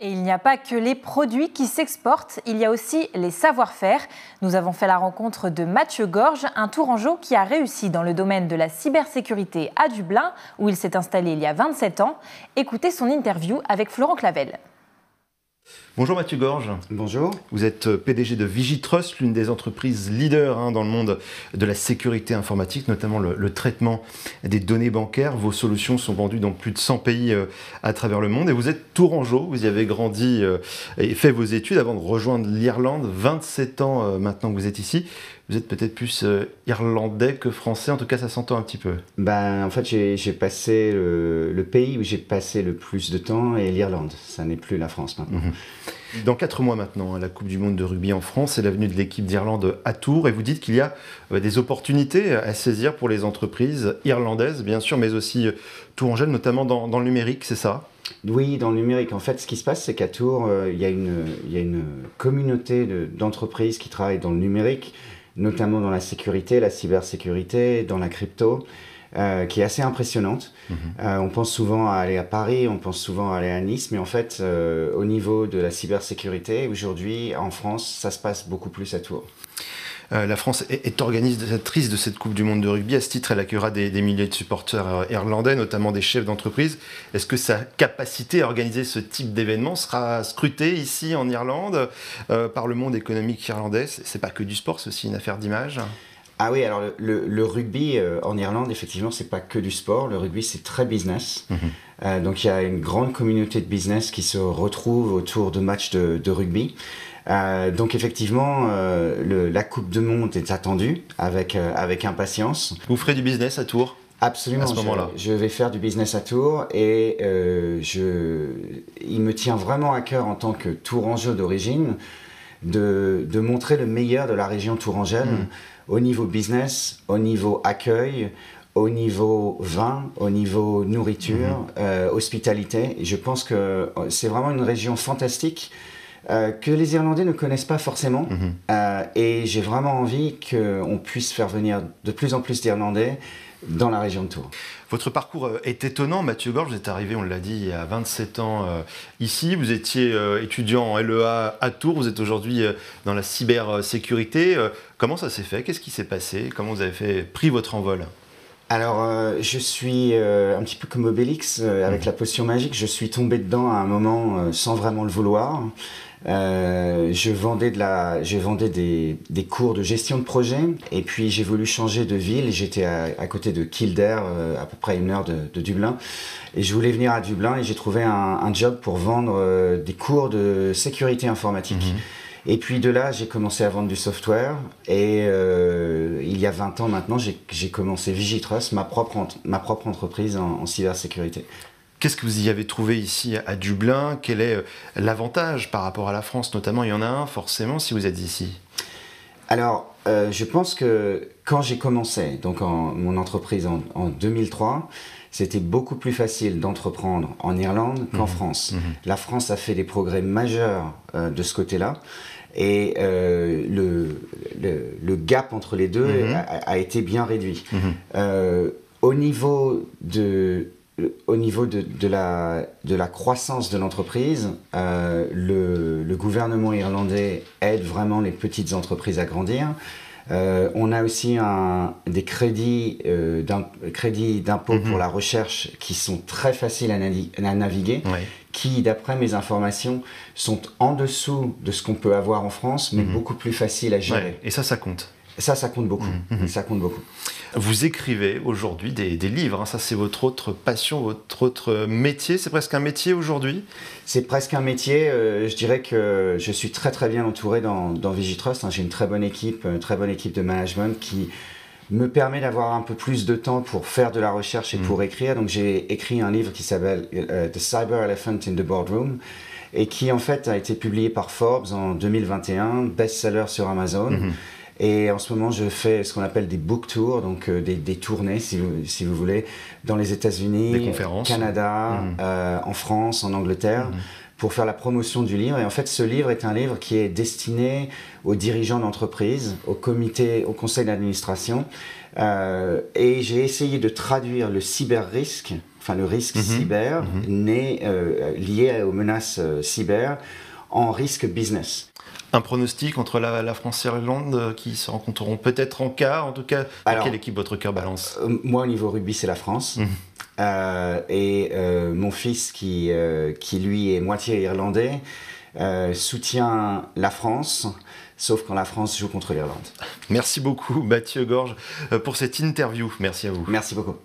Et il n'y a pas que les produits qui s'exportent, il y a aussi les savoir-faire. Nous avons fait la rencontre de Mathieu Gorge, un Tourangeau qui a réussi dans le domaine de la cybersécurité à Dublin, où il s'est installé il y a 27 ans. Écoutez son interview avec Florent Clavel. Bonjour Mathieu Gorge. Bonjour. Vous êtes PDG de Vigitrust, l'une des entreprises leaders dans le monde de la sécurité informatique, notamment le traitement des données bancaires. Vos solutions sont vendues dans plus de 100 pays à travers le monde. Et vous êtes tourangeau, vous y avez grandi et fait vos études avant de rejoindre l'Irlande. 27 ans maintenant que vous êtes ici. Vous êtes peut-être plus irlandais que français, en tout cas ça s'entend un petit peu. En fait, j'ai passé le pays où j'ai passé le plus de temps est l'Irlande. Ça n'est plus la France maintenant. Dans 4 mois maintenant, la Coupe du Monde de rugby en France, c'est la venue de l'équipe d'Irlande à Tours. Et vous dites qu'il y a des opportunités à saisir pour les entreprises irlandaises, bien sûr, mais aussi tourangeaises, notamment dans le numérique, c'est ça ? Oui, dans le numérique. En fait, ce qui se passe, c'est qu'à Tours, il y a une communauté d'entreprises qui travaillent dans le numérique, notamment dans la sécurité, la cybersécurité, dans la crypto, qui est assez impressionnante. On pense souvent à aller à Paris, on pense souvent à aller à Nice, mais en fait, au niveau de la cybersécurité, aujourd'hui, en France, ça se passe beaucoup plus à Tours. La France est organisatrice de cette Coupe du Monde de rugby. À ce titre, elle accueillera des milliers de supporters irlandais, notamment des chefs d'entreprise. Est-ce que sa capacité à organiser ce type d'événement sera scrutée ici en Irlande par le monde économique irlandais ? C'est pas que du sport, c'est aussi une affaire d'image. Ah oui, alors le rugby en Irlande, effectivement, c'est pas que du sport. Le rugby, c'est très business. Donc il y a une grande communauté de business qui se retrouve autour de matchs de rugby. Donc effectivement, la Coupe du Monde est attendue avec impatience. Vous ferez du business à Tours ? Absolument, à ce moment-là. Je vais faire du business à Tours et il me tient vraiment à cœur en tant que Tourangeau d'origine de montrer le meilleur de la région tourangelle au niveau business, au niveau accueil, au niveau vin, au niveau nourriture, hospitalité. Et je pense que c'est vraiment une région fantastique que les Irlandais ne connaissent pas forcément. Et j'ai vraiment envie qu'on puisse faire venir de plus en plus d'Irlandais dans la région de Tours. Votre parcours est étonnant, Mathieu Gorge. Vous êtes arrivé, on l'a dit, il y a 27 ans ici. Vous étiez étudiant en LEA à Tours. Vous êtes aujourd'hui dans la cybersécurité. Comment ça s'est fait ? Qu'est-ce qui s'est passé ? Comment vous avez pris votre envol ? Alors, je suis un petit peu comme Obélix avec la potion magique. Je suis tombé dedans à un moment sans vraiment le vouloir. Je vendais des cours de gestion de projet et puis j'ai voulu changer de ville. J'étais à côté de Kildare, à peu près 1 heure de Dublin. Et je voulais venir à Dublin et j'ai trouvé un job pour vendre des cours de sécurité informatique. Et puis de là, j'ai commencé à vendre du software et il y a 20 ans maintenant, j'ai commencé Vigitrust, ma propre entreprise en cybersécurité. Qu'est-ce que vous y avez trouvé ici à Dublin ? Quel est l'avantage par rapport à la France notamment ? Il y en a un forcément si vous êtes ici. Alors, je pense que quand j'ai commencé mon entreprise en 2003, c'était beaucoup plus facile d'entreprendre en Irlande qu'en France. La France a fait des progrès majeurs de ce côté-là. Et le gap entre les deux a été bien réduit. Au niveau de la croissance de l'entreprise, le gouvernement irlandais aide vraiment les petites entreprises à grandir. On a aussi des crédits d'impôt pour la recherche qui sont très faciles à naviguer, qui, d'après mes informations, sont en dessous de ce qu'on peut avoir en France, mais beaucoup plus faciles à gérer. Et ça compte. Ça compte beaucoup. Ça compte beaucoup. Vous écrivez aujourd'hui des livres, ça c'est votre autre passion, votre autre métier. C'est presque un métier aujourd'hui ? C'est presque un métier. Je dirais que je suis très très bien entouré dans Vigitrust. J'ai une très bonne équipe de management qui me permet d'avoir un peu plus de temps pour faire de la recherche et pour écrire. Donc j'ai écrit un livre qui s'appelle The Cyber Elephant in the Boardroom et qui en fait a été publié par Forbes en 2021, best-seller sur Amazon. Et en ce moment, je fais ce qu'on appelle des book tours, donc des tournées, si vous voulez, dans les États-Unis, Canada, en France, en Angleterre, pour faire la promotion du livre. Et en fait, ce livre est un livre qui est destiné aux dirigeants d'entreprise, au conseil d'administration. Et j'ai essayé de traduire le cyber-risque enfin le risque cyber, n'est lié aux menaces cyber en risque business. Un pronostic entre la France et l'Irlande qui se rencontreront peut-être en quart, en tout cas, dans quelle équipe votre cœur balance? Moi, au niveau rugby, c'est la France. Mon fils, qui lui est moitié irlandais, soutient la France, sauf quand la France joue contre l'Irlande. Merci beaucoup Mathieu Gorge pour cette interview. Merci à vous. Merci beaucoup.